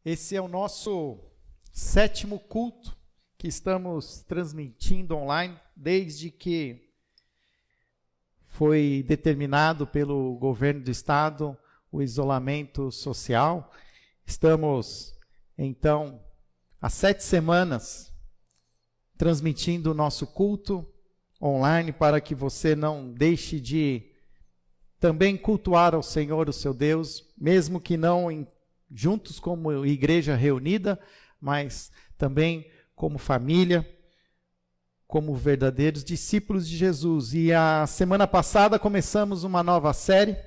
Esse é o nosso 7º culto que estamos transmitindo online, desde que foi determinado pelo governo do estado o isolamento social. Estamos, então, há 7 semanas transmitindo o nosso culto online para que você não deixe de também cultuar ao Senhor, o seu Deus, mesmo que não juntos como igreja reunida, mas também como família, como verdadeiros discípulos de Jesus. E a semana passada começamos uma nova série,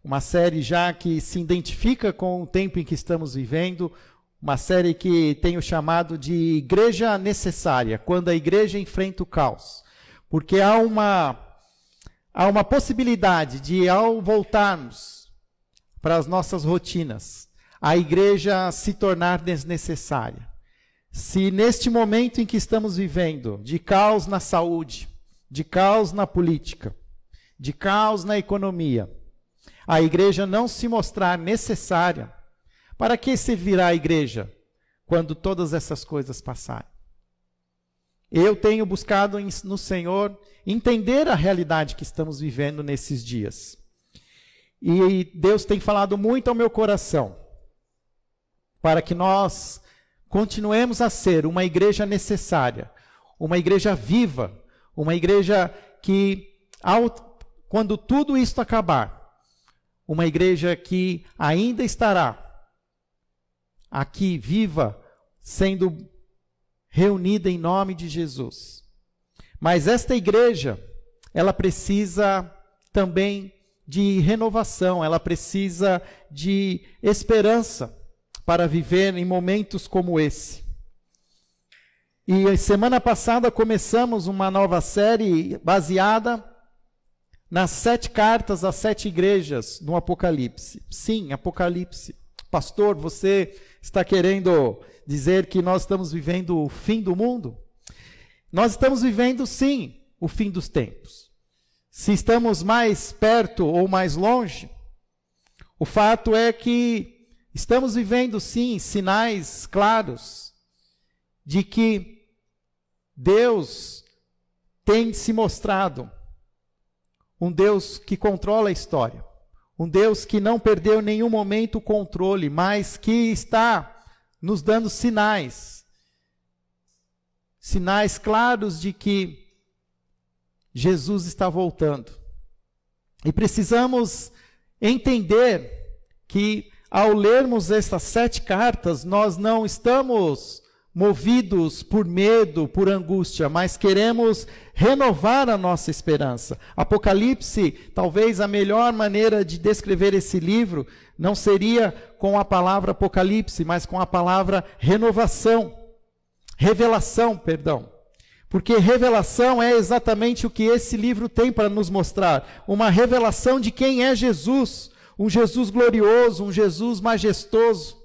uma série já que se identifica com o tempo em que estamos vivendo, uma série que tenho chamado de Igreja Necessária, quando a igreja enfrenta o caos. Porque há uma possibilidade de, ao voltarmos para as nossas rotinas, a igreja se tornar desnecessária. Se neste momento em que estamos vivendo, de caos na saúde, de caos na política, de caos na economia, a igreja não se mostrar necessária, para que servirá a igreja quando todas essas coisas passarem? Eu tenho buscado no Senhor entender a realidade que estamos vivendo nesses dias. E Deus tem falado muito ao meu coração, para que nós continuemos a ser uma igreja necessária, uma igreja viva, uma igreja que, quando tudo isto acabar, uma igreja que ainda estará aqui viva, sendo reunida em nome de Jesus. Mas esta igreja, ela precisa também de renovação, ela precisa de esperança para viver em momentos como esse. E semana passada começamos uma nova série baseada nas 7 cartas às 7 igrejas do Apocalipse. Sim, Apocalipse. Pastor, você está querendo dizer que nós estamos vivendo o fim do mundo? Nós estamos vivendo, sim, o fim dos tempos. Se estamos mais perto ou mais longe, o fato é que estamos vivendo, sim, sinais claros de que Deus tem se mostrado um Deus que controla a história, um Deus que não perdeu em nenhum momento o controle, mas que está nos dando sinais claros de que Jesus está voltando. E precisamos entender que, ao lermos estas 7 cartas, nós não estamos movidos por medo, por angústia, mas queremos renovar a nossa esperança. Apocalipse, talvez a melhor maneira de descrever esse livro, não seria com a palavra Apocalipse, mas com a palavra revelação. Porque revelação é exatamente o que esse livro tem para nos mostrar. Uma revelação de quem é Jesus. Um Jesus glorioso, um Jesus majestoso.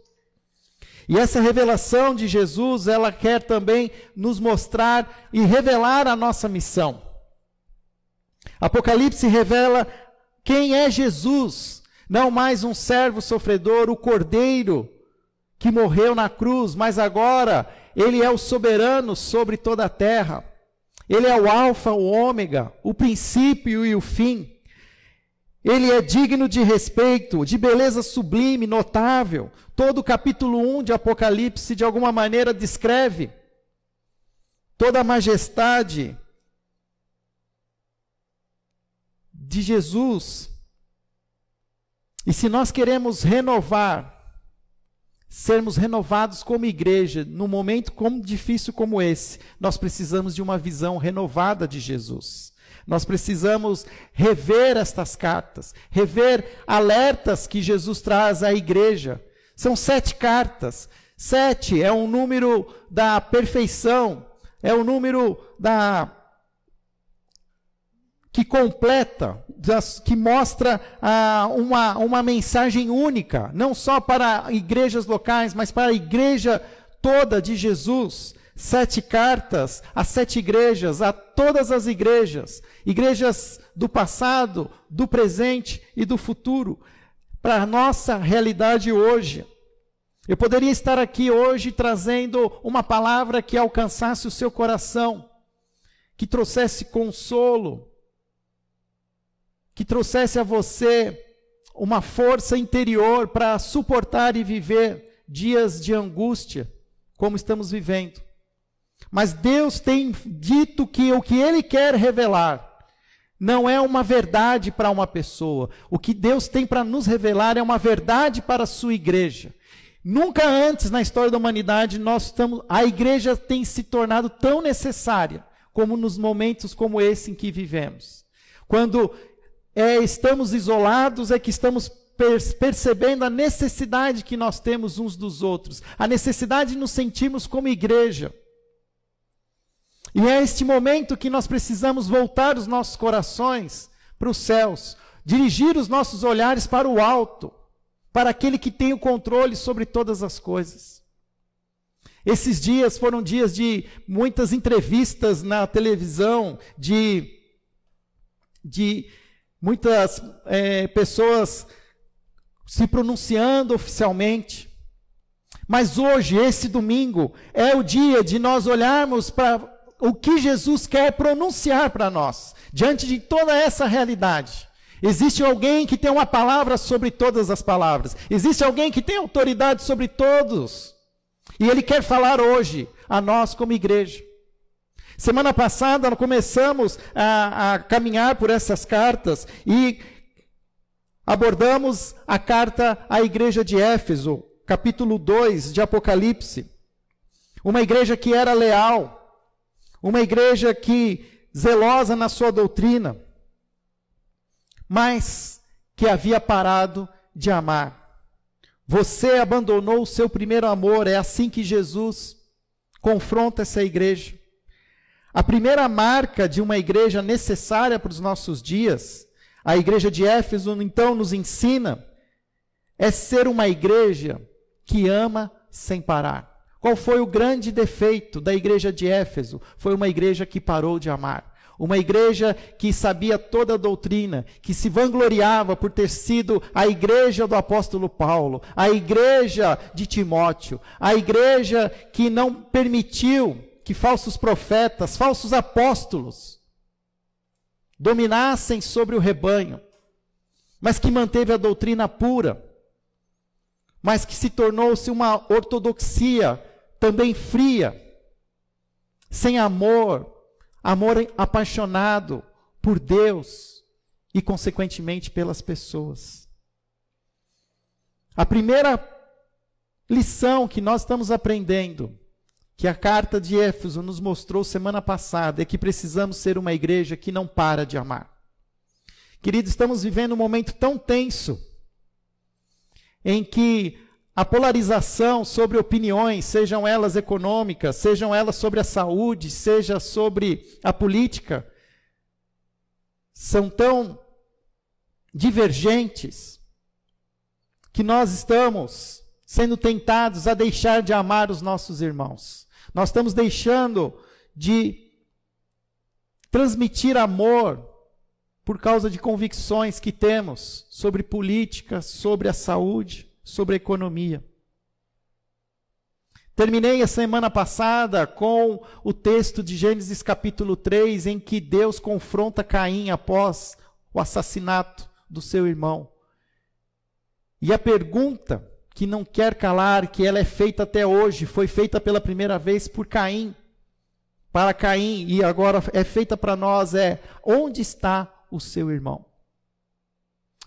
E essa revelação de Jesus, ela quer também nos mostrar e revelar a nossa missão. Apocalipse revela quem é Jesus, não mais um servo sofredor, o Cordeiro que morreu na cruz, mas agora ele é o soberano sobre toda a terra. Ele é o alfa, o ômega, o princípio e o fim. Ele é digno de respeito, de beleza sublime, notável. Todo o capítulo 1 de Apocalipse, de alguma maneira, descreve toda a majestade de Jesus. E se nós queremos sermos renovados como igreja, num momento difícil como esse, nós precisamos de uma visão renovada de Jesus. Nós precisamos rever estas cartas, rever alertas que Jesus traz à igreja. São 7 cartas. 7 é um número da perfeição, é um número que completa, que mostra uma mensagem única, não só para igrejas locais, mas para a igreja toda de Jesus. 7 cartas a 7 igrejas, a todas as igrejas do passado, do presente e do futuro, para a nossa realidade hoje. Eu poderia estar aqui hoje trazendo uma palavra que alcançasse o seu coração, que trouxesse consolo, que trouxesse a você uma força interior para suportar e viver dias de angústia, como estamos vivendo. Mas Deus tem dito que o que Ele quer revelar não é uma verdade para uma pessoa. O que Deus tem para nos revelar é uma verdade para a sua igreja. Nunca antes na história da humanidade a igreja tem se tornado tão necessária como nos momentos como esse em que vivemos. Quando estamos isolados é que estamos percebendo a necessidade que nós temos uns dos outros, a necessidade de nos sentirmos como igreja. E é este momento que nós precisamos voltar os nossos corações para os céus, dirigir os nossos olhares para o alto, para aquele que tem o controle sobre todas as coisas. Esses dias foram dias de muitas entrevistas na televisão, de muitas pessoas se pronunciando oficialmente. Mas hoje, esse domingo, é o dia de nós olharmos para o que Jesus quer pronunciar para nós, diante de toda essa realidade. Existe alguém que tem uma palavra sobre todas as palavras. Existe alguém que tem autoridade sobre todos. E Ele quer falar hoje a nós como igreja. Semana passada nós começamos a caminhar por essas cartas e abordamos a carta à igreja de Éfeso, capítulo 2 de Apocalipse. Uma igreja que era leal, uma igreja que zelosa na sua doutrina, mas que havia parado de amar. Você abandonou o seu primeiro amor, é assim que Jesus confronta essa igreja. A primeira marca de uma igreja necessária para os nossos dias, a igreja de Éfeso então nos ensina, é ser uma igreja que ama sem parar. Qual foi o grande defeito da igreja de Éfeso? Foi uma igreja que parou de amar. Uma igreja que sabia toda a doutrina, que se vangloriava por ter sido a igreja do apóstolo Paulo, a igreja de Timóteo, a igreja que não permitiu que falsos profetas, falsos apóstolos dominassem sobre o rebanho, mas que manteve a doutrina pura, mas que se tornou-se uma ortodoxia também fria, sem amor apaixonado por Deus e, consequentemente, pelas pessoas. A primeira lição que nós estamos aprendendo, que a carta de Éfeso nos mostrou semana passada, é que precisamos ser uma igreja que não para de amar. Queridos, estamos vivendo um momento tão tenso, em que a polarização sobre opiniões, sejam elas econômicas, sejam elas sobre a saúde, seja sobre a política, são tão divergentes que nós estamos sendo tentados a deixar de amar os nossos irmãos. Nós estamos deixando de transmitir amor por causa de convicções que temos sobre política, sobre a saúde, sobre a economia. Terminei a semana passada com o texto de Gênesis capítulo 3, em que Deus confronta Caim após o assassinato do seu irmão. E a pergunta que não quer calar, que ela é feita até hoje, foi feita pela primeira vez por Caim, para Caim, e agora é feita para nós, onde está o seu irmão?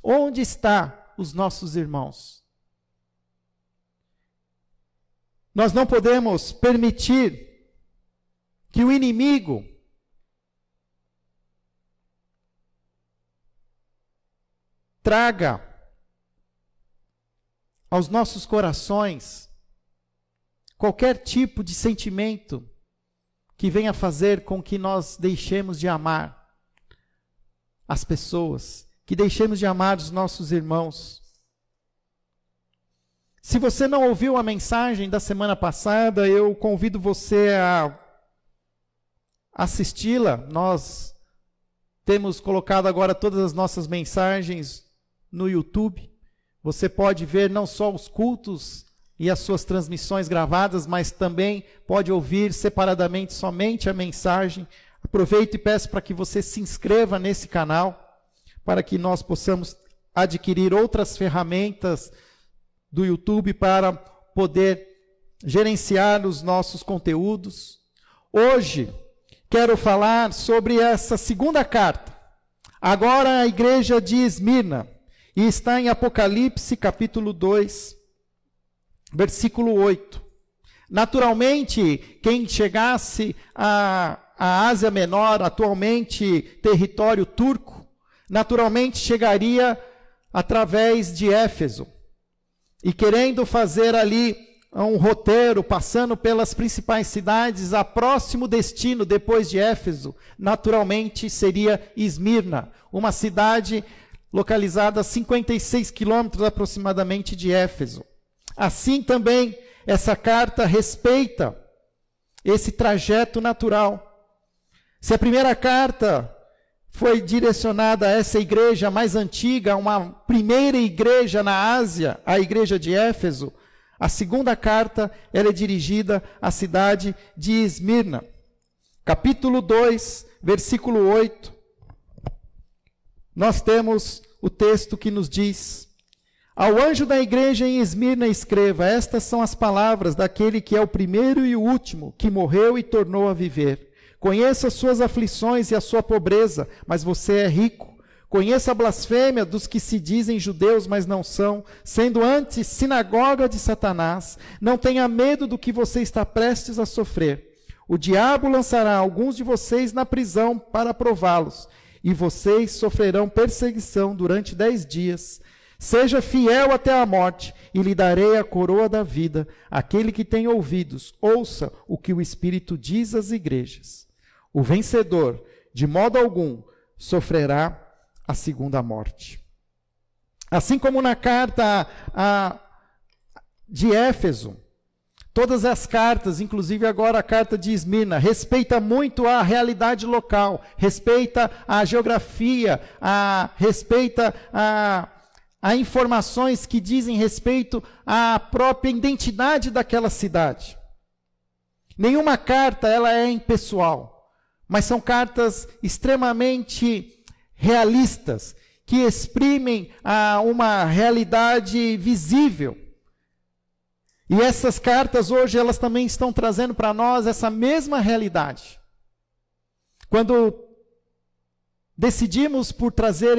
Onde estão os nossos irmãos? Nós não podemos permitir que o inimigo traga aos nossos corações qualquer tipo de sentimento que venha fazer com que nós deixemos de amar as pessoas, que deixemos de amar os nossos irmãos. Se você não ouviu a mensagem da semana passada, eu convido você a assisti-la. Nós temos colocado agora todas as nossas mensagens no YouTube. Você pode ver não só os cultos e as suas transmissões gravadas, mas também pode ouvir separadamente somente a mensagem. Aproveito e peço para que você se inscreva nesse canal, para que nós possamos adquirir outras ferramentas do YouTube para poder gerenciar os nossos conteúdos. Hoje, quero falar sobre essa segunda carta. Agora a igreja de Esmirna, e está em Apocalipse capítulo 2, versículo 8. Naturalmente, quem chegasse à Ásia Menor, atualmente território turco, naturalmente chegaria através de Éfeso. E querendo fazer ali um roteiro, passando pelas principais cidades, a próximo destino depois de Éfeso, naturalmente seria Esmirna, uma cidade localizada a 56 quilômetros aproximadamente de Éfeso. Assim também, essa carta respeita esse trajeto natural. Se a primeira carta foi direcionada a essa igreja mais antiga, uma primeira igreja na Ásia, a igreja de Éfeso, a segunda carta ela é dirigida à cidade de Esmirna. Capítulo 2, versículo 8, nós temos o texto que nos diz: ao anjo da igreja em Esmirna escreva, estas são as palavras daquele que é o primeiro e o último, que morreu e tornou a viver. Conheça as suas aflições e a sua pobreza, mas você é rico. Conheça a blasfêmia dos que se dizem judeus, mas não são, sendo antes sinagoga de Satanás. Não tenha medo do que você está prestes a sofrer. O diabo lançará alguns de vocês na prisão para prová-los, e vocês sofrerão perseguição durante 10 dias. Seja fiel até a morte, e lhe darei a coroa da vida. Aquele que tem ouvidos, ouça o que o Espírito diz às igrejas. O vencedor, de modo algum, sofrerá a segunda morte. Assim como na carta de Éfeso, todas as cartas, inclusive agora a carta de Esmirna, respeita muito a realidade local, respeita a geografia, respeita a informações que dizem respeito à própria identidade daquela cidade. Nenhuma carta ela é impessoal, mas são cartas extremamente realistas, que exprimem uma realidade visível. E essas cartas hoje, elas também estão trazendo para nós essa mesma realidade. Quando decidimos por trazer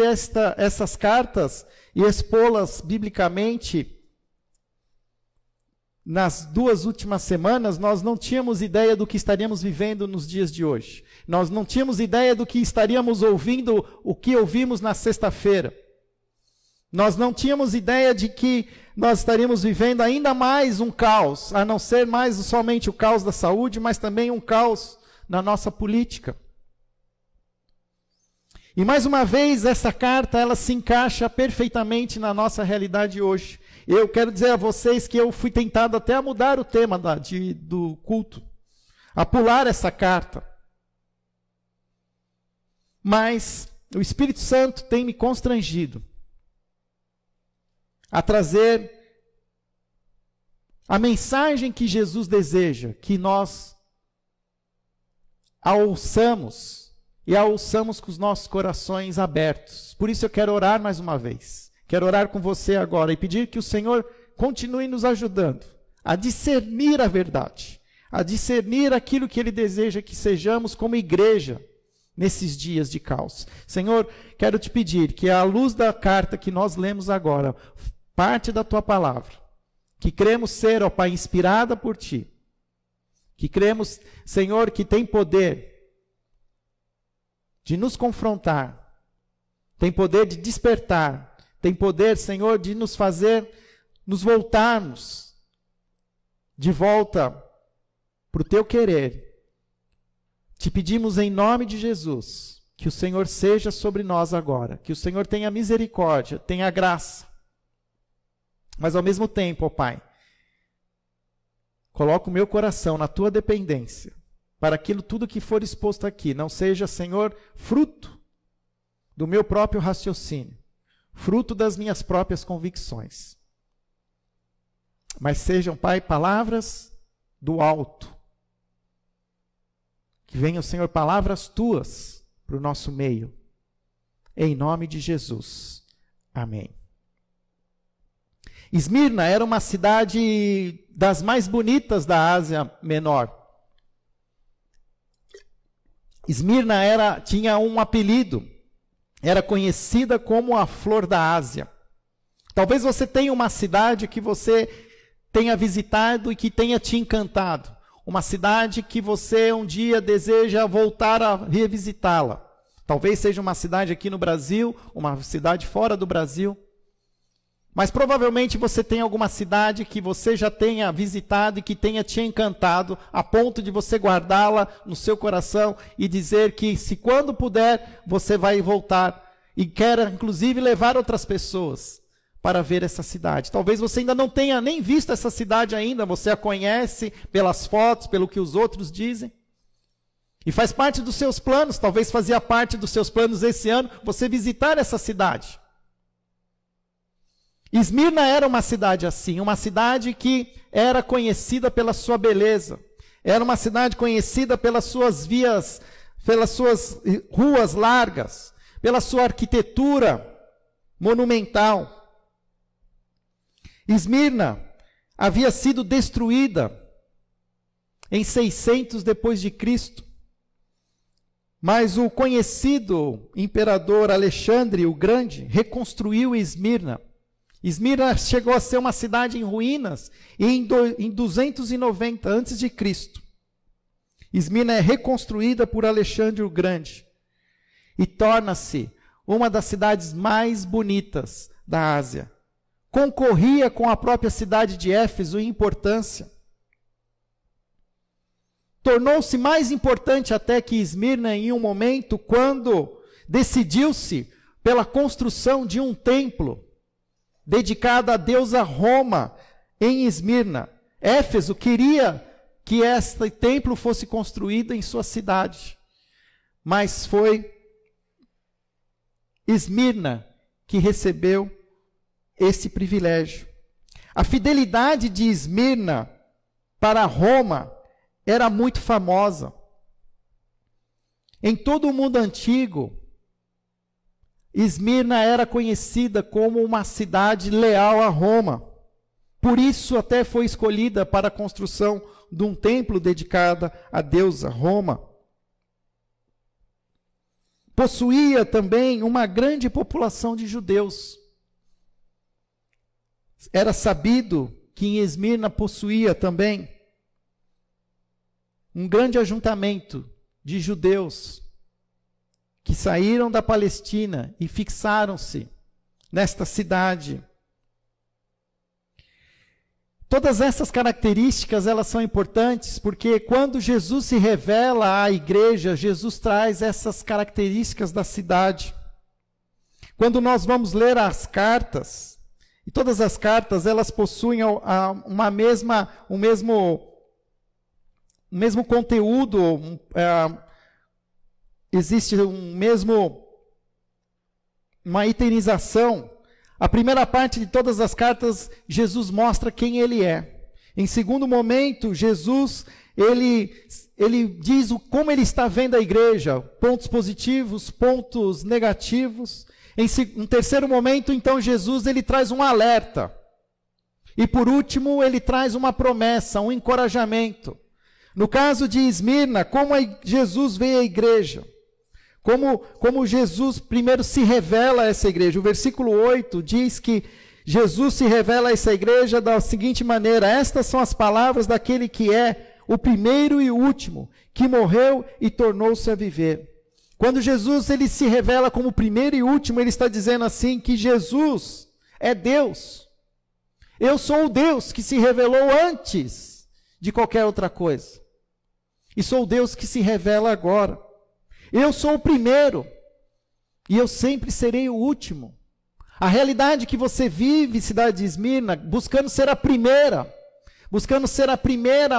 essas cartas e expô-las biblicamente, nas 2 últimas semanas, nós não tínhamos ideia do que estaríamos vivendo nos dias de hoje. Nós não tínhamos ideia do que estaríamos ouvindo, o que ouvimos na sexta-feira. Nós não tínhamos ideia de que nós estaríamos vivendo ainda mais um caos, a não ser mais somente o caos da saúde, mas também um caos na nossa política. E mais uma vez, essa carta, ela se encaixa perfeitamente na nossa realidade hoje. Eu quero dizer a vocês que eu fui tentado até a mudar o tema do culto, a pular essa carta. Mas o Espírito Santo tem me constrangido a trazer a mensagem que Jesus deseja, que nós a ouçamos, e a ouçamos com os nossos corações abertos. Por isso eu quero orar mais uma vez. Quero orar com você agora e pedir que o Senhor continue nos ajudando a discernir a verdade, a discernir aquilo que Ele deseja que sejamos como igreja nesses dias de caos. Senhor, quero te pedir que à luz da carta que nós lemos agora, parte da Tua palavra, que cremos ser, ó Pai, inspirada por Ti, que cremos, Senhor, que tem poder de nos confrontar, tem poder de despertar, tem poder, Senhor, de nos fazer, nos voltarmos de volta para o Teu querer. Te pedimos em nome de Jesus, que o Senhor seja sobre nós agora, que o Senhor tenha misericórdia, tenha graça. Mas ao mesmo tempo, ó Pai, coloca o meu coração na Tua dependência, para aquilo tudo que for exposto aqui, não seja, Senhor, fruto do meu próprio raciocínio, fruto das minhas próprias convicções. mas sejam, Pai, palavras do alto. Que venham, Senhor, palavras tuas para o nosso meio. Em nome de Jesus. Amém. Esmirna era uma cidade das mais bonitas da Ásia Menor. Esmirna tinha um apelido, era conhecida como a Flor da Ásia. Talvez você tenha uma cidade que você tenha visitado e que tenha te encantado. Uma cidade que você um dia deseja voltar a revisitá-la. Talvez seja uma cidade aqui no Brasil, uma cidade fora do Brasil. Mas provavelmente você tem alguma cidade que você já tenha visitado e que tenha te encantado, a ponto de você guardá-la no seu coração e dizer que, se quando puder, você vai voltar e quer inclusive levar outras pessoas para ver essa cidade. Talvez você ainda não tenha nem visto essa cidade ainda, você a conhece pelas fotos, pelo que os outros dizem. E faz parte dos seus planos, talvez fazia parte dos seus planos esse ano, você visitar essa cidade. Esmirna era uma cidade assim, uma cidade que era conhecida pela sua beleza. Era uma cidade conhecida pelas suas vias, pelas suas ruas largas, pela sua arquitetura monumental. Esmirna havia sido destruída em 600 depois de Cristo. Mas o conhecido imperador Alexandre o Grande reconstruiu Esmirna. Esmirna chegou a ser uma cidade em ruínas em 290 a.C. Esmirna é reconstruída por Alexandre o Grande e torna-se uma das cidades mais bonitas da Ásia. Concorria com a própria cidade de Éfeso em importância. Tornou-se mais importante até que Esmirna em um momento quando decidiu-se pela construção de um templo dedicada à deusa Roma em Esmirna. Éfeso queria que este templo fosse construído em sua cidade, mas foi Esmirna que recebeu esse privilégio. A fidelidade de Esmirna para Roma era muito famosa. Em todo o mundo antigo, Esmirna era conhecida como uma cidade leal a Roma. Por isso até foi escolhida para a construção de um templo dedicado à deusa Roma. Possuía também uma grande população de judeus. Era sabido que em Esmirna possuía também um grande ajuntamento de judeus que saíram da Palestina e fixaram-se nesta cidade. Todas essas características, elas são importantes, porque quando Jesus se revela à igreja, Jesus traz essas características da cidade. Quando nós vamos ler as cartas, e todas as cartas, elas possuem o mesmo conteúdo, existe uma iteminização. A primeira parte de todas as cartas, Jesus mostra quem ele é. Em segundo momento, Jesus, ele diz como ele está vendo a igreja, pontos positivos, pontos negativos. Em terceiro momento, então, Jesus, ele traz um alerta. E por último, ele traz uma promessa, um encorajamento. No caso de Esmirna, como Jesus vê a igreja? Como Jesus primeiro se revela a essa igreja. O versículo 8 diz que Jesus se revela a essa igreja da seguinte maneira: estas são as palavras daquele que é o primeiro e o último, que morreu e tornou-se a viver. Quando Jesus ele se revela como o primeiro e último, ele está dizendo assim que Jesus é Deus. Eu sou o Deus que se revelou antes de qualquer outra coisa. E sou o Deus que se revela agora. Eu sou o primeiro e eu sempre serei o último. A realidade que você vive, cidade de Esmirna, buscando ser a primeira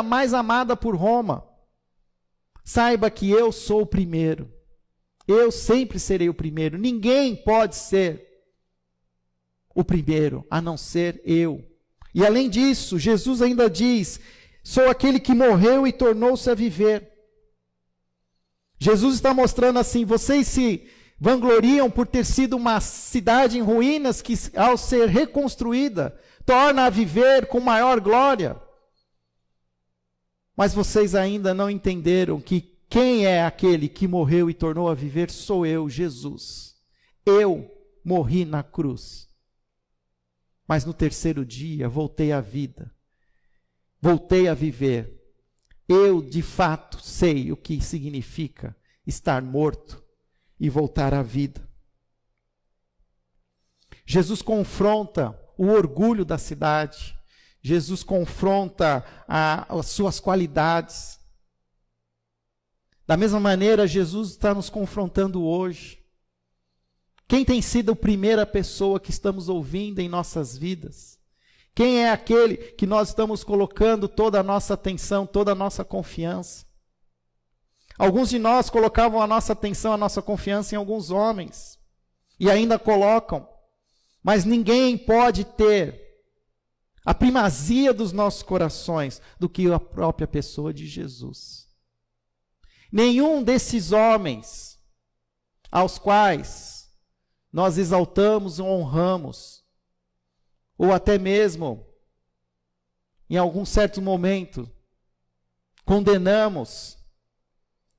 mais amada por Roma, saiba que eu sou o primeiro. Eu sempre serei o primeiro. Ninguém pode ser o primeiro, a não ser eu. E além disso, Jesus ainda diz: sou aquele que morreu e tornou-se a viver. Jesus está mostrando assim: vocês se vangloriam por ter sido uma cidade em ruínas que, ao ser reconstruída, torna a viver com maior glória. Mas vocês ainda não entenderam que quem é aquele que morreu e tornou a viver? Sou eu, Jesus. Eu morri na cruz. Mas no terceiro dia voltei à vida. Voltei a viver. Eu, de fato, sei o que significa estar morto e voltar à vida. Jesus confronta o orgulho da cidade. Jesus confronta as suas qualidades. Da mesma maneira, Jesus está nos confrontando hoje. Quem tem sido a primeira pessoa que estamos ouvindo em nossas vidas? Quem é aquele que nós estamos colocando toda a nossa atenção, toda a nossa confiança? Alguns de nós colocavam a nossa atenção, a nossa confiança em alguns homens, e ainda colocam, mas ninguém pode ter a primazia dos nossos corações do que a própria pessoa de Jesus. Nenhum desses homens aos quais nós exaltamos ou honramos, ou até mesmo, em algum certo momento, condenamos,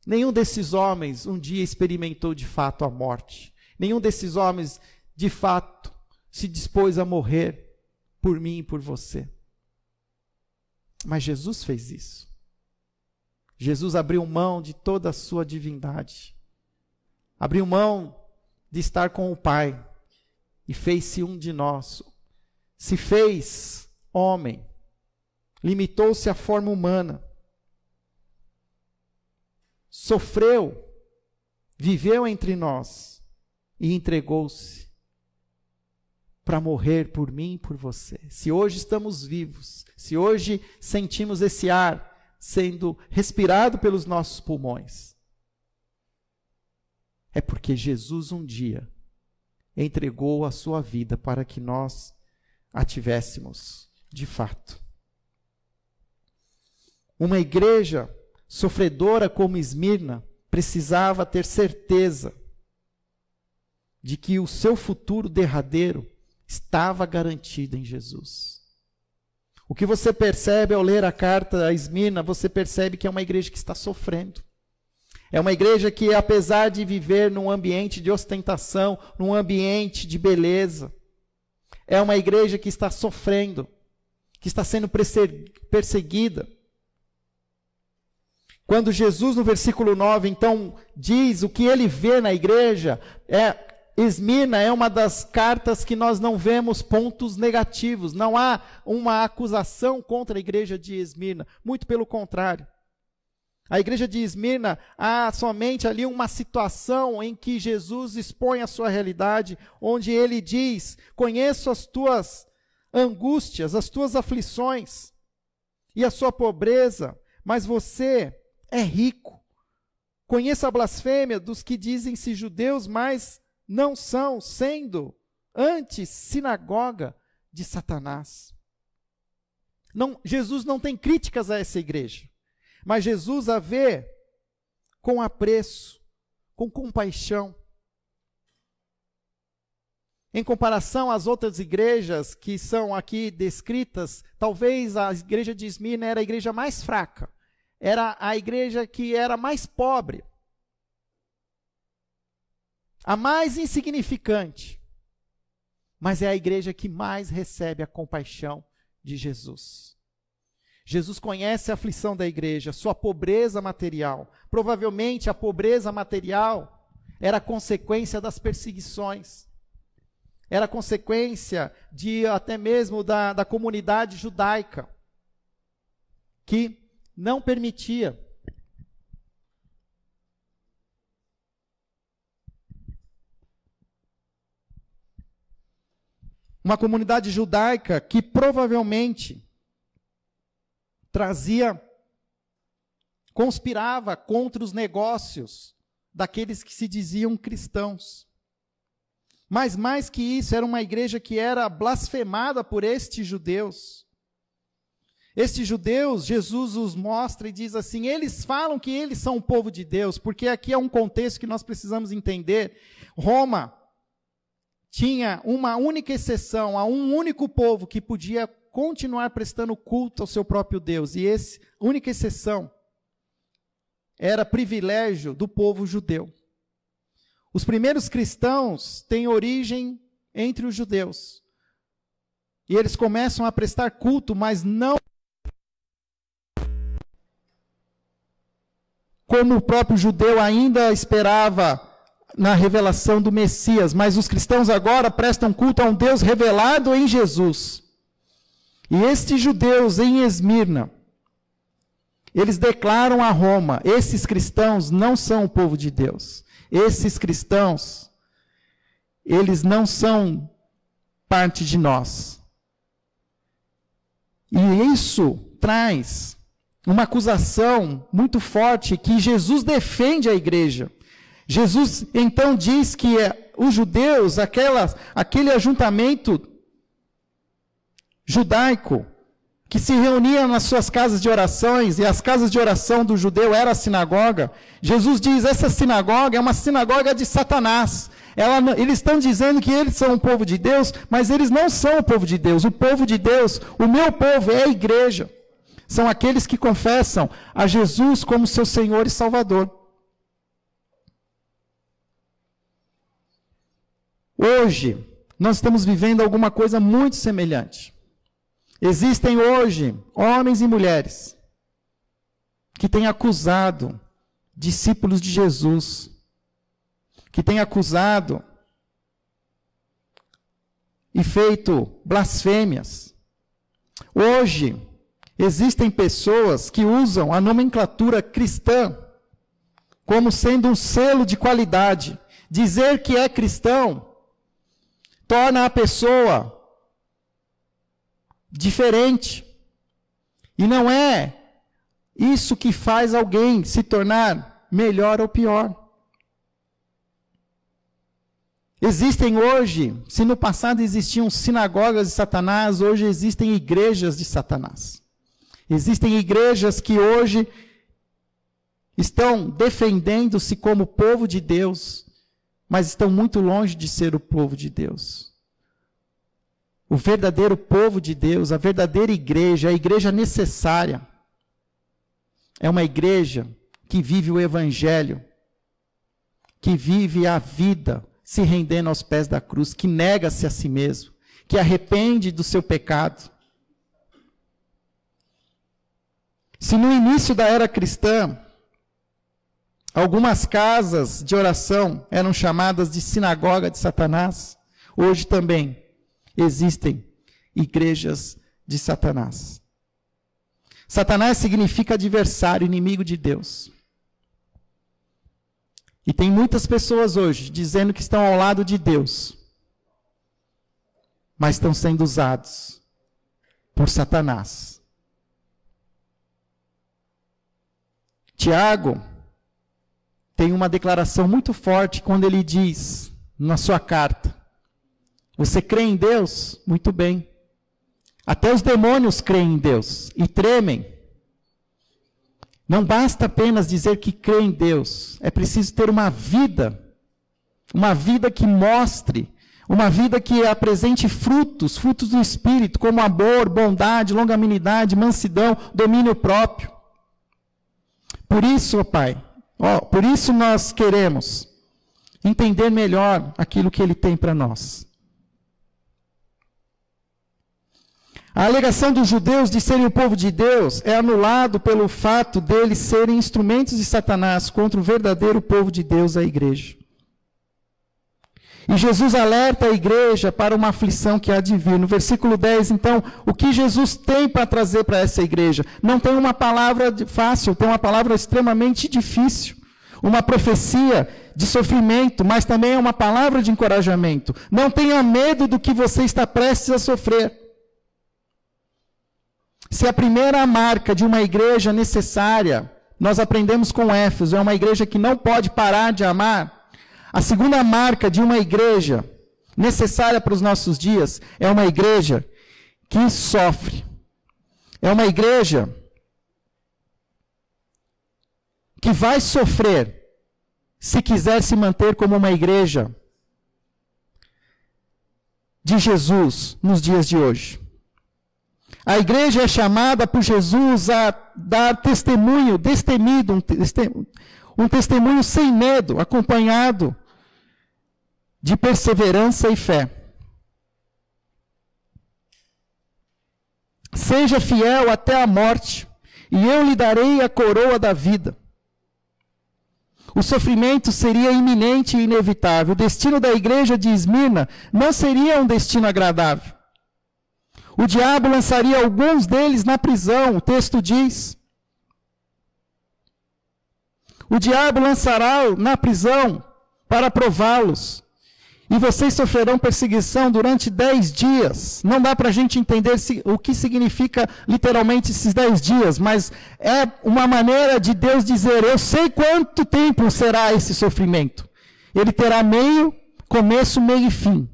nenhum desses homens um dia experimentou de fato a morte. Nenhum desses homens, de fato, se dispôs a morrer por mim e por você. Mas Jesus fez isso. Jesus abriu mão de toda a sua divindade. Abriu mão de estar com o Pai e fez-se um de nós. Se fez homem, limitou-se à forma humana, sofreu, viveu entre nós e entregou-se para morrer por mim e por você. Se hoje estamos vivos, se hoje sentimos esse ar sendo respirado pelos nossos pulmões, é porque Jesus um dia entregou a sua vida para que nós a tivéssemos de fato. Uma igreja sofredora como Esmirna precisava ter certeza de que o seu futuro derradeiro estava garantido em Jesus. O que você percebe ao ler a carta a Esmirna, você percebe que é uma igreja que está sofrendo. É uma igreja que, apesar de viver num ambiente de ostentação, num ambiente de beleza, é uma igreja que está sofrendo, que está sendo perseguida. Quando Jesus, no versículo 9, então, diz o que ele vê na igreja, Esmirna é uma das cartas que nós não vemos pontos negativos. Não há uma acusação contra a igreja de Esmirna. Muito pelo contrário. A igreja de Esmirna, há somente ali uma situação em que Jesus expõe a sua realidade, onde ele diz: conheço as tuas angústias, as tuas aflições e a sua pobreza, mas você é rico. Conheço a blasfêmia dos que dizem-se judeus, mas não são, sendo antes sinagoga de Satanás. Jesus não tem críticas a essa igreja, mas Jesus a vê com apreço, com compaixão. Em comparação às outras igrejas que são aqui descritas, talvez a igreja de Esmirna era a igreja mais fraca, era a igreja que era mais pobre, a mais insignificante, mas é a igreja que mais recebe a compaixão de Jesus. Jesus conhece a aflição da igreja, sua pobreza material. Provavelmente a pobreza material era consequência das perseguições, era consequência até mesmo da comunidade judaica, que não permitia uma comunidade judaica que provavelmente conspirava contra os negócios daqueles que se diziam cristãos. Mas mais que isso, era uma igreja que era blasfemada por estes judeus. Estes judeus, Jesus os mostra e diz assim, eles falam que eles são o povo de Deus, porque aqui é um contexto que nós precisamos entender. Roma tinha uma única exceção, a um único povo que podia continuar prestando culto ao seu próprio Deus, e essa única exceção era privilégio do povo judeu. Os primeiros cristãos têm origem entre os judeus, e eles começam a prestar culto, mas não como o próprio judeu ainda esperava na revelação do Messias, mas os cristãos agora prestam culto a um Deus revelado em Jesus. E estes judeus em Esmirna, eles declaram a Roma, esses cristãos não são o povo de Deus. Esses cristãos, eles não são parte de nós. E isso traz uma acusação muito forte que Jesus defende a igreja. Jesus então diz que os judeus, aquele ajuntamento judaico, que se reunia nas suas casas de orações, e as casas de oração do judeu era a sinagoga, Jesus diz, essa sinagoga é uma sinagoga de Satanás. Eles estão dizendo que eles são o povo de Deus, mas eles não são o povo de Deus. O povo de Deus, o meu povo é a igreja. São aqueles que confessam a Jesus como seu Senhor e Salvador. Hoje, nós estamos vivendo alguma coisa muito semelhante. Existem hoje homens e mulheres que têm acusado discípulos de Jesus, que têm acusado e feito blasfêmias. Hoje, existem pessoas que usam a nomenclatura cristã como sendo um selo de qualidade. Dizer que é cristão torna a pessoa diferente. E não é isso que faz alguém se tornar melhor ou pior. Existem hoje, se no passado existiam sinagogas de Satanás, hoje existem igrejas de Satanás. Existem igrejas que hoje estão defendendo-se como povo de Deus, mas estão muito longe de ser o povo de Deus. O verdadeiro povo de Deus, a verdadeira igreja, a igreja necessária, é uma igreja que vive o evangelho, que vive a vida se rendendo aos pés da cruz, que nega-se a si mesmo, que arrepende do seu pecado. Se no início da era cristã, algumas casas de oração eram chamadas de sinagoga de Satanás, hoje também existem igrejas de Satanás. Satanás significa adversário, inimigo de Deus. E tem muitas pessoas hoje dizendo que estão ao lado de Deus, mas estão sendo usados por Satanás. Tiago tem uma declaração muito forte quando ele diz na sua carta: você crê em Deus? Muito bem. Até os demônios creem em Deus e tremem. Não basta apenas dizer que crê em Deus, é preciso ter uma vida que mostre, uma vida que apresente frutos do Espírito, como amor, bondade, longanimidade, mansidão, domínio próprio. Por isso, ó Pai, por isso nós queremos entender melhor aquilo que Ele tem para nós. A alegação dos judeus de serem o povo de Deus é anulado pelo fato deles serem instrumentos de Satanás contra o verdadeiro povo de Deus, a igreja. E Jesus alerta a igreja para uma aflição que há de vir. No versículo 10, então, o que Jesus tem para trazer para essa igreja? Não tem uma palavra fácil, tem uma palavra extremamente difícil. Uma profecia de sofrimento, mas também é uma palavra de encorajamento. Não tenha medo do que você está prestes a sofrer. Se a primeira marca de uma igreja necessária, nós aprendemos com Éfeso, é uma igreja que não pode parar de amar. A segunda marca de uma igreja necessária para os nossos dias é uma igreja que sofre. É uma igreja que vai sofrer se quiser se manter como uma igreja de Jesus nos dias de hoje. A igreja é chamada por Jesus a dar testemunho destemido, um testemunho sem medo, acompanhado de perseverança e fé. Seja fiel até a morte, e eu lhe darei a coroa da vida. O sofrimento seria iminente e inevitável. O destino da igreja de Esmirna não seria um destino agradável. O diabo lançaria alguns deles na prisão, o texto diz. O diabo lançará na prisão para prová-los. E vocês sofrerão perseguição durante 10 dias. Não dá para a gente entender o que significa literalmente esses 10 dias, mas é uma maneira de Deus dizer, eu sei quanto tempo será esse sofrimento. Ele terá meio, começo, meio e fim.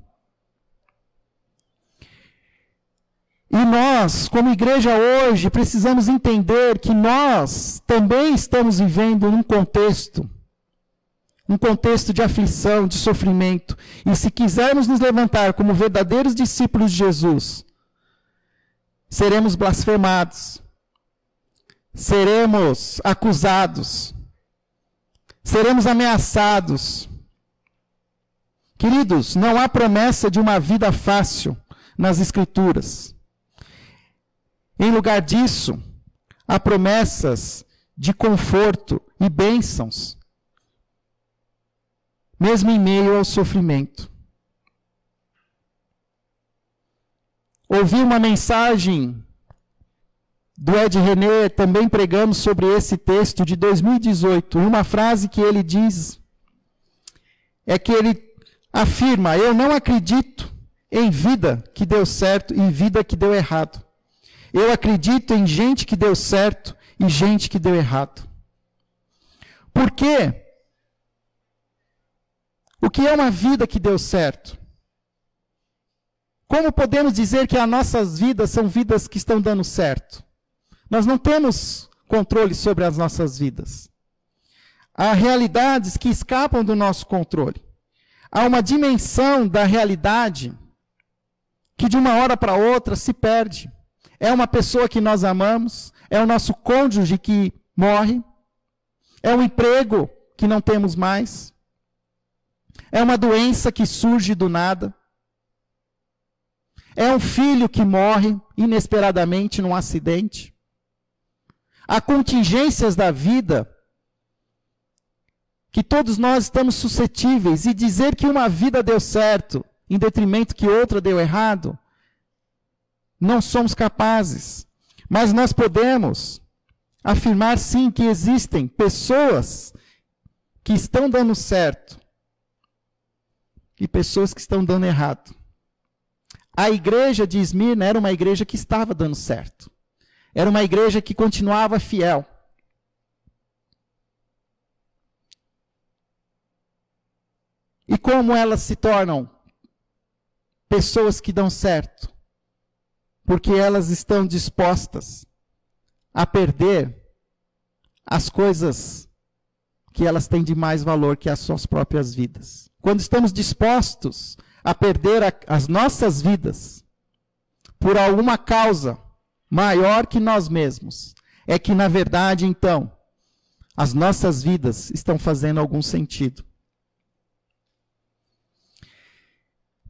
E nós, como igreja hoje, precisamos entender que nós também estamos vivendo num contexto de aflição, de sofrimento. E se quisermos nos levantar como verdadeiros discípulos de Jesus, seremos blasfemados, seremos acusados, seremos ameaçados. Queridos, não há promessa de uma vida fácil nas Escrituras. Em lugar disso, há promessas de conforto e bênçãos, mesmo em meio ao sofrimento. Ouvi uma mensagem do Ed René, também pregando sobre esse texto de 2018, e uma frase que ele diz, é que ele afirma, eu não acredito em vida que deu certo e vida que deu errado. Eu acredito em gente que deu certo e gente que deu errado. Por quê? O que é uma vida que deu certo? Como podemos dizer que as nossas vidas são vidas que estão dando certo? Nós não temos controle sobre as nossas vidas. Há realidades que escapam do nosso controle. Há uma dimensão da realidade que de uma hora para outra se perde. É uma pessoa que nós amamos, é o nosso cônjuge que morre, é um emprego que não temos mais, é uma doença que surge do nada, é um filho que morre inesperadamente num acidente. Há contingências da vida que todos nós estamos suscetíveis, e dizer que uma vida deu certo em detrimento que outra deu errado, não somos capazes. Mas nós podemos afirmar sim que existem pessoas que estão dando certo e pessoas que estão dando errado. A igreja de Esmirna era uma igreja que estava dando certo. Era uma igreja que continuava fiel. E como elas se tornam pessoas que dão certo? Porque elas estão dispostas a perder as coisas que elas têm de mais valor que as suas próprias vidas. Quando estamos dispostos a perder as nossas vidas por alguma causa maior que nós mesmos, é que, na verdade, então, as nossas vidas estão fazendo algum sentido.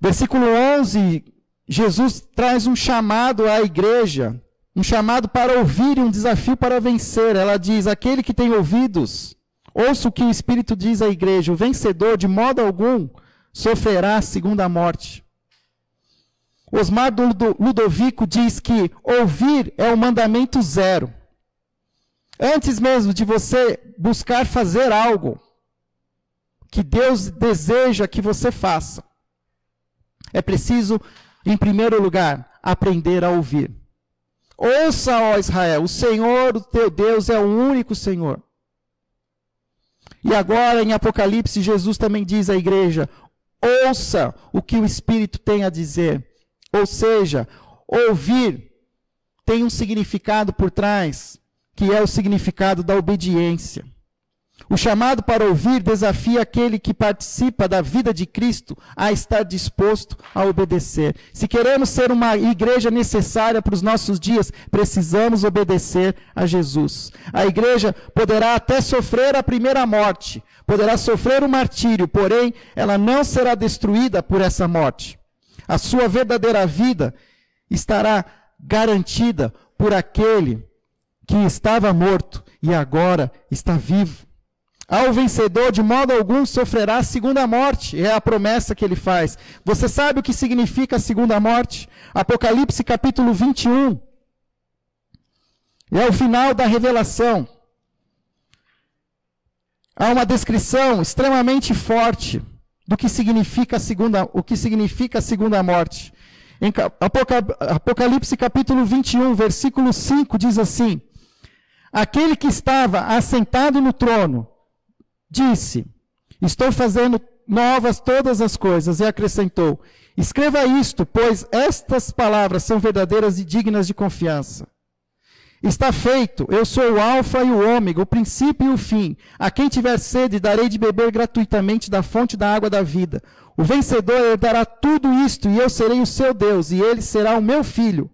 Versículo 11, Jesus traz um chamado à igreja, um chamado para ouvir e um desafio para vencer. Ela diz, aquele que tem ouvidos, ouça o que o Espírito diz à igreja, o vencedor de modo algum sofrerá a segunda morte. Osmar Ludovico diz que ouvir é o mandamento 0. Antes mesmo de você buscar fazer algo que Deus deseja que você faça, é preciso, em primeiro lugar, aprender a ouvir. Ouça, ó Israel, o Senhor, o teu Deus, é o único Senhor. E agora, em Apocalipse, Jesus também diz à igreja, ouça o que o Espírito tem a dizer. Ou seja, ouvir tem um significado por trás, que é o significado da obediência. O chamado para ouvir desafia aquele que participa da vida de Cristo a estar disposto a obedecer. Se queremos ser uma igreja necessária para os nossos dias, precisamos obedecer a Jesus. A igreja poderá até sofrer a primeira morte, poderá sofrer o martírio, porém, ela não será destruída por essa morte. A sua verdadeira vida estará garantida por aquele que estava morto e agora está vivo. Ao vencedor, de modo algum, sofrerá a segunda morte. É a promessa que ele faz. Você sabe o que significa a segunda morte? Apocalipse capítulo 21. É o final da revelação. Há uma descrição extremamente forte do que significa a segunda morte. Em Apocalipse capítulo 21, versículo 5, diz assim: aquele que estava assentado no trono disse: estou fazendo novas todas as coisas, e acrescentou: escreva isto, pois estas palavras são verdadeiras e dignas de confiança. Está feito, eu sou o alfa e o ômega, o princípio e o fim. A quem tiver sede, darei de beber gratuitamente da fonte da água da vida. O vencedor herdará tudo isto, e eu serei o seu Deus, e ele será o meu filho.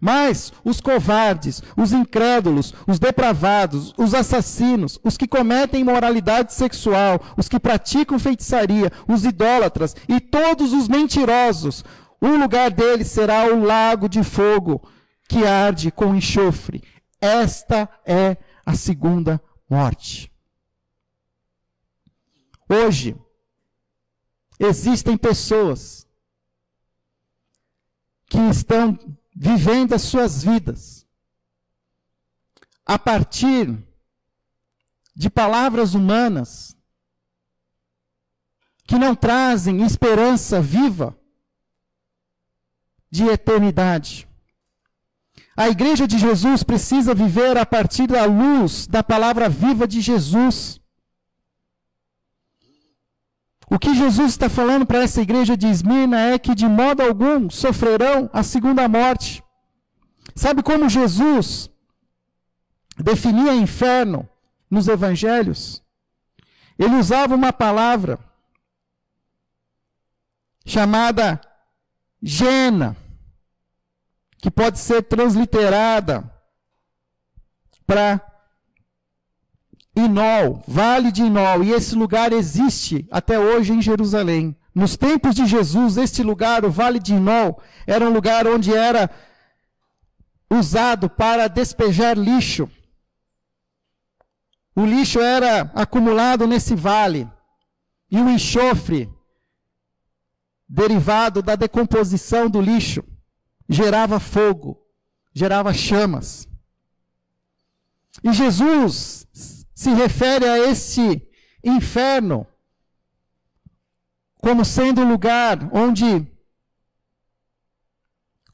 Mas os covardes, os incrédulos, os depravados, os assassinos, os que cometem imoralidade sexual, os que praticam feitiçaria, os idólatras e todos os mentirosos, o lugar deles será o lago de fogo que arde com enxofre. Esta é a segunda morte. Hoje, existem pessoas que estão vivendo as suas vidas a partir de palavras humanas que não trazem esperança viva de eternidade. A igreja de Jesus precisa viver a partir da luz da palavra viva de Jesus. O que Jesus está falando para essa igreja de Esmirna é que de modo algum sofrerão a segunda morte. Sabe como Jesus definia inferno nos evangelhos? Ele usava uma palavra chamada Gena, que pode ser transliterada para Inol, Vale de Inol, e esse lugar existe até hoje em Jerusalém. Nos tempos de Jesus, este lugar, o Vale de Inol, era um lugar onde era usado para despejar lixo. O lixo era acumulado nesse vale, e o enxofre, derivado da decomposição do lixo, gerava fogo, gerava chamas. E Jesus se refere a esse inferno como sendo um lugar onde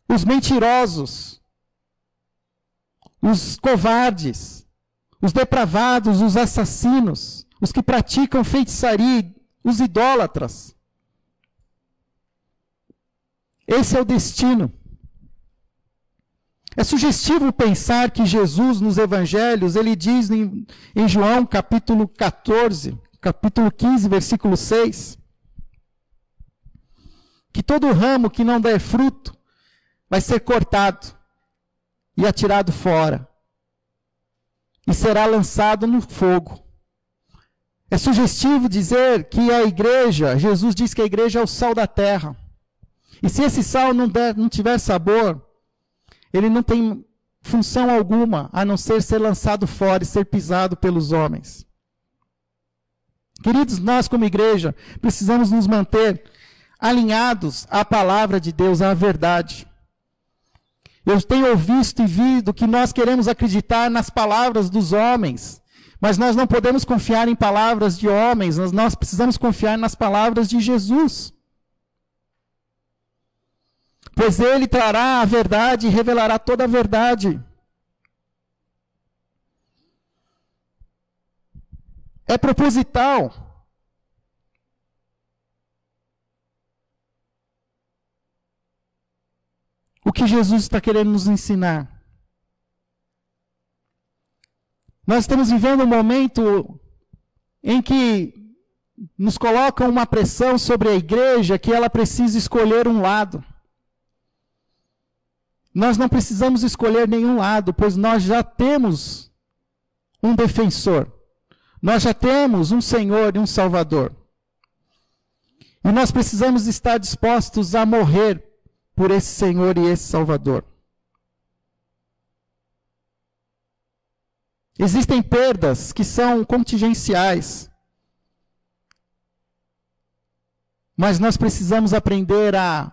os mentirosos, os covardes, os depravados, os assassinos, os que praticam feitiçaria, os idólatras. Esse é o destino. É sugestivo pensar que Jesus, nos evangelhos, ele diz em João capítulo 14, capítulo 15, versículo 6, que todo ramo que não der fruto vai ser cortado e atirado fora, e será lançado no fogo. É sugestivo dizer que a igreja, Jesus diz que a igreja é o sal da terra, e se esse sal não tiver sabor, ele não tem função alguma, a não ser lançado fora e ser pisado pelos homens. Queridos, nós como igreja, precisamos nos manter alinhados à palavra de Deus, à verdade. Eu tenho visto e visto que nós queremos acreditar nas palavras dos homens, mas nós não podemos confiar em palavras de homens, nós precisamos confiar nas palavras de Jesus. Pois ele trará a verdade e revelará toda a verdade. É proposital que Jesus está querendo nos ensinar? Nós estamos vivendo um momento em que nos colocam uma pressão sobre a igreja que ela precisa escolher um lado. Nós não precisamos escolher nenhum lado, pois nós já temos um defensor. Nós já temos um Senhor e um Salvador. E nós precisamos estar dispostos a morrer por esse Senhor e esse Salvador. Existem perdas que são contingenciais. Mas nós precisamos aprender a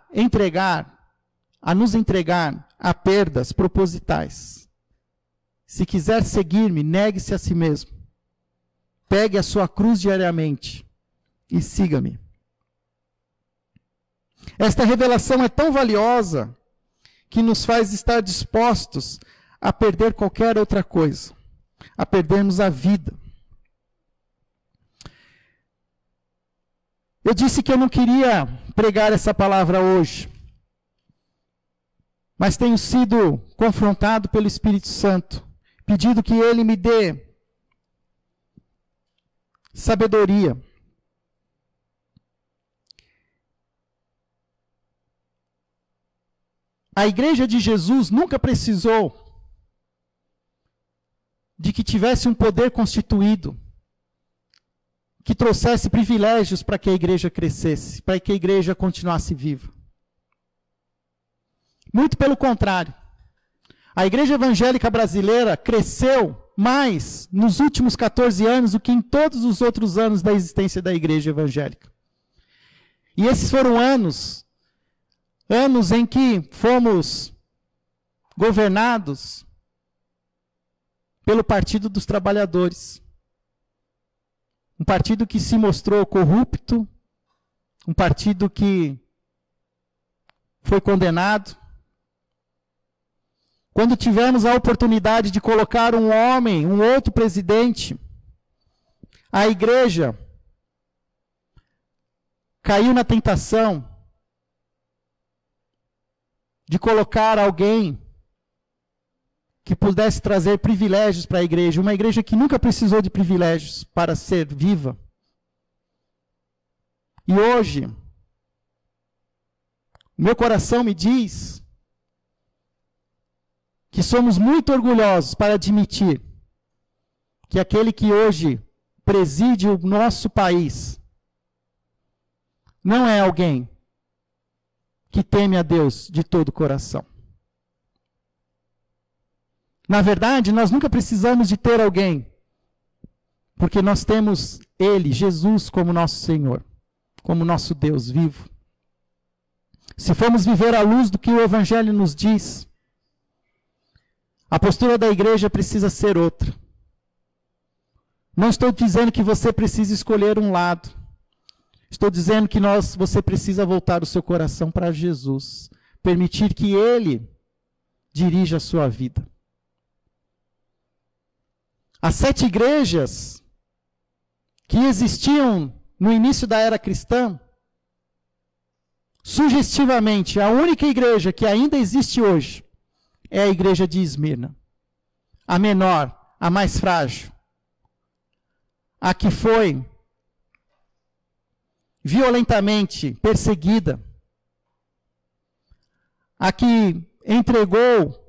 nos entregar a perdas propositais. Se quiser seguir-me, negue-se a si mesmo. Pegue a sua cruz diariamente e siga-me. Esta revelação é tão valiosa que nos faz estar dispostos a perder qualquer outra coisa, a perdermos a vida. Eu disse que eu não queria pregar essa palavra hoje, mas tenho sido confrontado pelo Espírito Santo, pedindo que Ele me dê sabedoria. A igreja de Jesus nunca precisou de que tivesse um poder constituído, que trouxesse privilégios para que a igreja crescesse, para que a igreja continuasse viva. Muito pelo contrário. A igreja evangélica brasileira cresceu mais nos últimos 14 anos do que em todos os outros anos da existência da igreja evangélica. E esses foram anos em que fomos governados pelo Partido dos Trabalhadores. Um partido que se mostrou corrupto, um partido que foi condenado. Quando tivemos a oportunidade de colocar um homem, um outro presidente, a igreja caiu na tentação de colocar alguém que pudesse trazer privilégios para a igreja, uma igreja que nunca precisou de privilégios para ser viva. E hoje, meu coração me diz que somos muito orgulhosos para admitir que aquele que hoje preside o nosso país não é alguém que teme a Deus de todo o coração. Na verdade, nós nunca precisamos de ter alguém, porque nós temos Ele, Jesus, como nosso Senhor, como nosso Deus vivo. Se formos viver à luz do que o Evangelho nos diz, a postura da igreja precisa ser outra. Não estou dizendo que você precisa escolher um lado. Estou dizendo que você precisa voltar o seu coração para Jesus, permitir que Ele dirija a sua vida. As 7 igrejas que existiam no início da era cristã, sugestivamente, a única igreja que ainda existe hoje é a igreja de Esmirna. A menor, a mais frágil, a que foi violentamente perseguida, a que entregou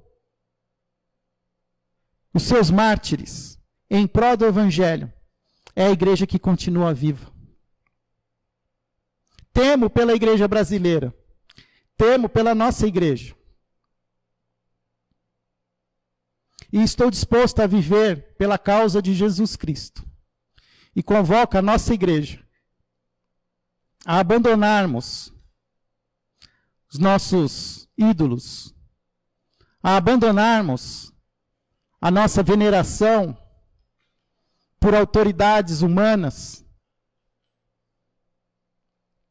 os seus mártires em prol do Evangelho, é a igreja que continua viva. Temo pela igreja brasileira, temo pela nossa igreja. E estou disposto a viver pela causa de Jesus Cristo. E convoco a nossa igreja a abandonarmos os nossos ídolos, a abandonarmos a nossa veneração por autoridades humanas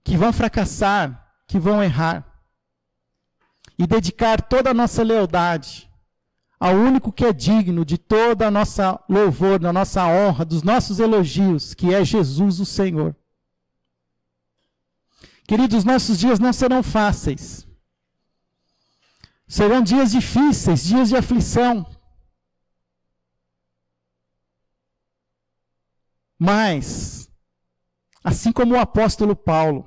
que vão fracassar, que vão errar, e dedicar toda a nossa lealdade ao único que é digno de toda a nossa louvor, da nossa honra, dos nossos elogios, que é Jesus o Senhor. Queridos, nossos dias não serão fáceis. Serão dias difíceis, dias de aflição. Mas, assim como o apóstolo Paulo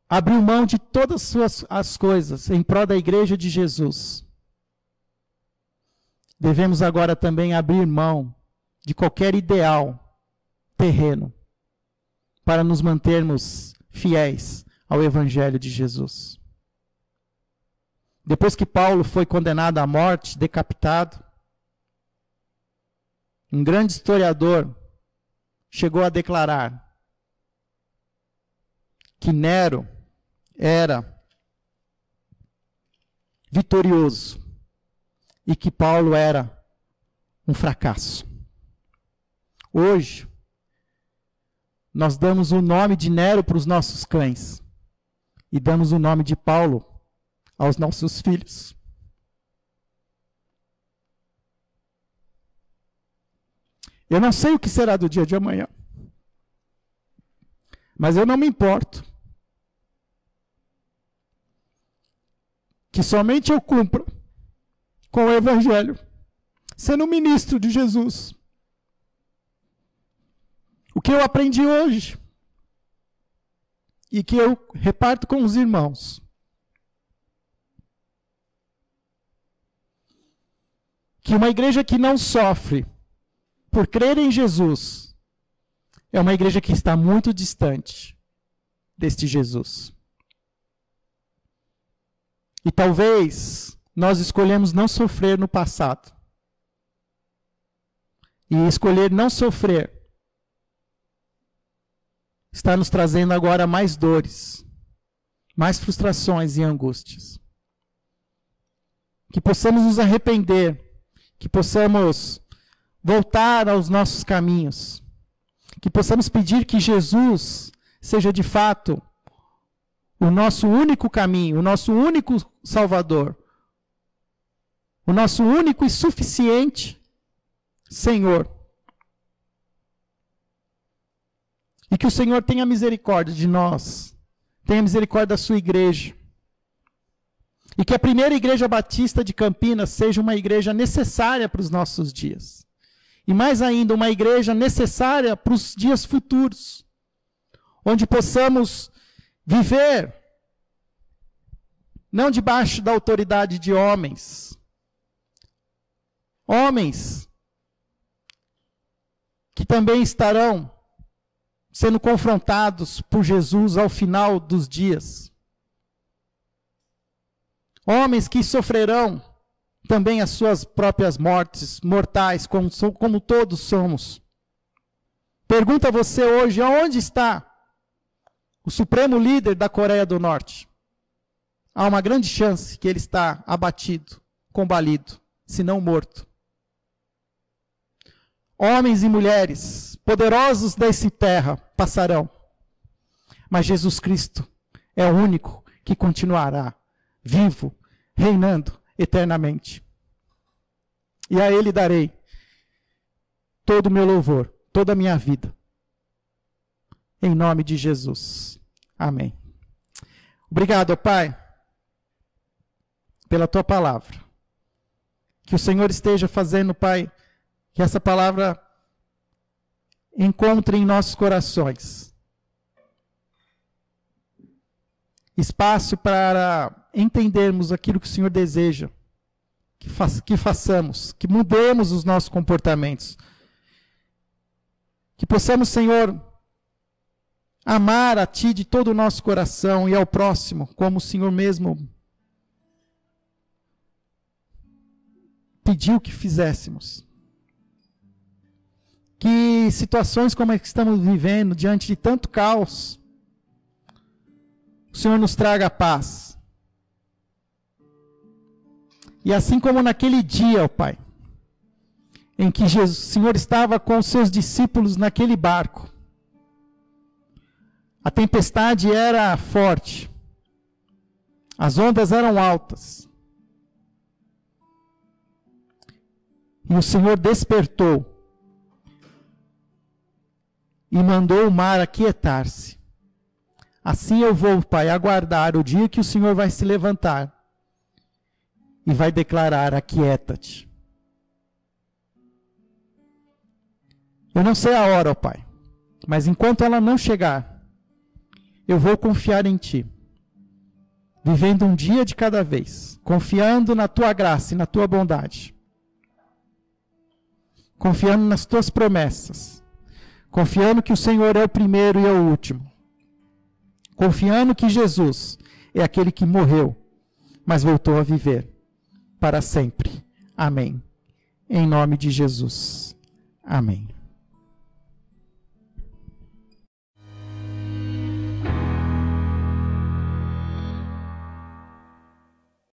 abriu mão de todas as coisas em prol da igreja de Jesus, devemos agora também abrir mão de qualquer ideal terreno para nos mantermos fiéis ao Evangelho de Jesus. Depois que Paulo foi condenado à morte, decapitado, um grande historiador chegou a declarar que Nero era vitorioso e que Paulo era um fracasso. Hoje, nós damos o nome de Nero para os nossos cães e damos o nome de Paulo aos nossos filhos. Eu não sei o que será do dia de amanhã, mas eu não me importo que somente eu cumpra com o Evangelho, sendo ministro de Jesus. O que eu aprendi hoje e que eu reparto com os irmãos, que uma igreja que não sofre por crer em Jesus é uma igreja que está muito distante deste Jesus. E talvez nós escolhemos não sofrer no passado. E escolher não sofrer está nos trazendo agora mais dores, mais frustrações e angústias. Que possamos nos arrepender, que possamos voltar aos nossos caminhos, que possamos pedir que Jesus seja de fato o nosso único caminho, o nosso único Salvador, o nosso único e suficiente Senhor. E que o Senhor tenha misericórdia de nós, tenha misericórdia da sua igreja. E que a primeira igreja batista de Campinas seja uma igreja necessária para os nossos dias. E mais ainda, uma igreja necessária para os dias futuros, onde possamos viver não debaixo da autoridade de homens. Homens que também estarão sendo confrontados por Jesus ao final dos dias. Homens que sofrerão também as suas próprias mortes mortais, como todos somos. Pergunta a você hoje, aonde está o supremo líder da Coreia do Norte? Há uma grande chance que ele está abatido, combalido, se não morto. Homens e mulheres poderosos dessa terra passarão, mas Jesus Cristo é o único que continuará vivo, reinando eternamente. E a Ele darei todo o meu louvor, toda a minha vida. Em nome de Jesus. Amém. Obrigado, Pai, pela Tua palavra. Que o Senhor esteja fazendo, Pai, que essa palavra encontre em nossos corações espaço para entendermos aquilo que o Senhor deseja, que façamos, que mudemos os nossos comportamentos. Que possamos, Senhor, amar a Ti de todo o nosso coração e ao próximo, como o Senhor mesmo pediu que fizéssemos. Que situações como a que estamos vivendo, diante de tanto caos, o Senhor nos traga paz. E assim como naquele dia, ó Pai, em que o Senhor estava com os seus discípulos naquele barco, a tempestade era forte, as ondas eram altas, e o Senhor despertou e mandou o mar aquietar-se. Assim eu vou, Pai, aguardar o dia que o Senhor vai se levantar e vai declarar: aquieta-te. Eu não sei a hora, ó Pai, mas enquanto ela não chegar, eu vou confiar em Ti, vivendo um dia de cada vez, confiando na Tua graça e na Tua bondade, confiando nas Tuas promessas, confiando que o Senhor é o primeiro e é o último, confiando que Jesus é aquele que morreu, mas voltou a viver para sempre. Amém. Em nome de Jesus. Amém.